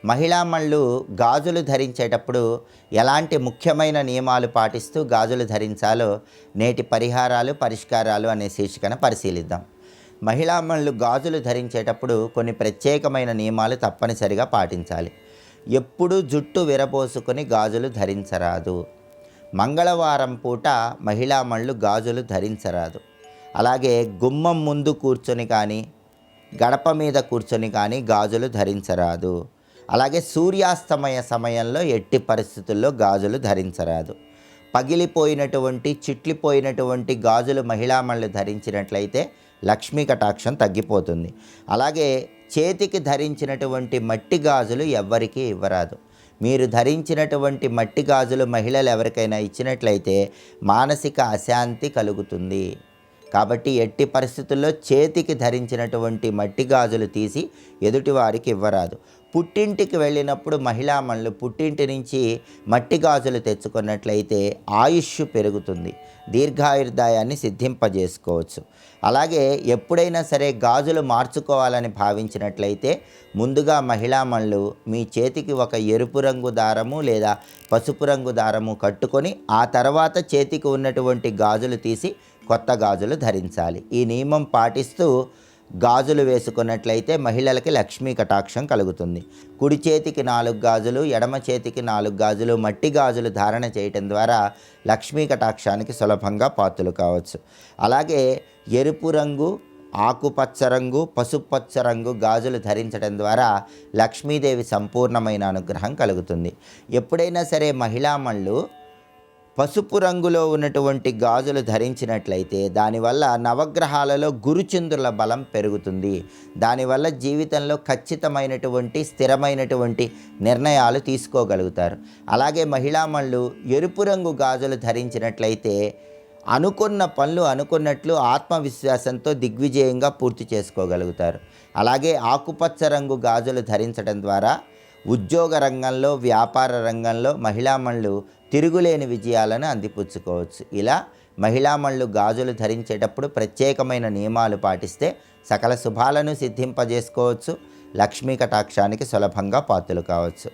మహిళామణులు గాజులు ధరించేటప్పుడు ఎలాంటి ముఖ్యమైన నియమాలు పాటిస్తూ గాజులు ధరించాలో నేటి పరిష్కారాలు అనే శీర్షికన పరిశీలిద్దాం. మహిళామణులు గాజులు ధరించేటప్పుడు కొన్ని ప్రత్యేకమైన నియమాలు తప్పనిసరిగా పాటించాలి. ఎప్పుడూ జుట్టు విరబోసుకొని గాజులు ధరించరాదు. మంగళవారం పూట మహిళామణులు గాజులు ధరించరాదు. అలాగే గుమ్మం ముందు కూర్చొని కానీ, గడప మీద కూర్చొని కానీ గాజులు ధరించరాదు. అలాగే సూర్యాస్తమయ సమయంలో ఎట్టి పరిస్థితుల్లో గాజులు ధరించరాదు. పగిలిపోయినటువంటి చిట్లిపోయినటువంటి గాజులు మహిళామణులు ధరించినట్లయితే లక్ష్మీ కటాక్షం తగ్గిపోతుంది. అలాగే చేతికి ధరించినటువంటి మట్టి గాజులు ఎవ్వరికీ ఇవ్వరాదు. మీరు ధరించినటువంటి మట్టి గాజులు మహిళలు ఎవరికైనా ఇచ్చినట్లయితే మానసిక అశాంతి కలుగుతుంది. కాబట్టి ఎట్టి పరిస్థితుల్లో చేతికి ధరించినటువంటి మట్టి గాజులు తీసి ఎదుటివారికి ఇవ్వరాదు. పుట్టింటికి వెళ్ళినప్పుడు మహిళామణులు పుట్టింటి నుంచి మట్టి గాజులు తెచ్చుకున్నట్లయితే ఆయుష్ పెరుగుతుంది, దీర్ఘాయుర్దాయాన్ని సిద్ధింపజేసుకోవచ్చు. అలాగే ఎప్పుడైనా సరే గాజులు మార్చుకోవాలని భావించినట్లయితే ముందుగా మహిళామణులు మీ చేతికి ఒక ఎరుపు రంగు దారము లేదా పసుపు రంగు దారము కట్టుకొని ఆ తర్వాత చేతికి ఉన్నటువంటి గాజులు తీసి కొత్త గాజులు ధరించాలి. ఈ నియమం పాటిస్తూ గాజులు వేసుకున్నట్లయితే మహిళలకి లక్ష్మీ కటాక్షం కలుగుతుంది. కుడి చేతికి 4 గాజులు, ఎడమ చేతికి 4 గాజులు, మట్టి గాజులు ధారణ చేయటం ద్వారా లక్ష్మీ కటాక్షానికి సులభంగా పాత్రలు కావచ్చు. అలాగే ఎరుపు రంగు, ఆకుపచ్చ రంగు, పసుపచ్చ రంగు గాజులు ధరించడం ద్వారా లక్ష్మీదేవి సంపూర్ణమైన అనుగ్రహం కలుగుతుంది. ఎప్పుడైనా సరే మహిళామణులు పసుపు రంగులో ఉన్నటువంటి గాజులు ధరించినట్లయితే దానివల్ల నవగ్రహాలలో గురుచంద్రుల బలం పెరుగుతుంది. దానివల్ల జీవితంలో ఖచ్చితమైనటువంటి స్థిరమైనటువంటి నిర్ణయాలు తీసుకోగలుగుతారు. అలాగే మహిళామణులు ఎరుపు రంగు గాజులు ధరించినట్లయితే అనుకున్న పనులు అనుకున్నట్లు ఆత్మవిశ్వాసంతో దిగ్విజయంగా పూర్తి చేసుకోగలుగుతారు. అలాగే ఆకుపచ్చ రంగు గాజులు ధరించడం ద్వారా ఉద్యోగ రంగంలో, వ్యాపార రంగంలో మహిళామణులు తిరుగులేని విజయాలను అందిపుచ్చుకోవచ్చు. ఇలా మహిళామణులు గాజులు ధరించేటప్పుడు ప్రత్యేకమైన నియమాలు పాటిస్తే సకల శుభాలను సిద్ధింపజేసుకోవచ్చు. లక్ష్మీ కటాక్షానికి సులభంగా పాత్రలు కావచ్చు.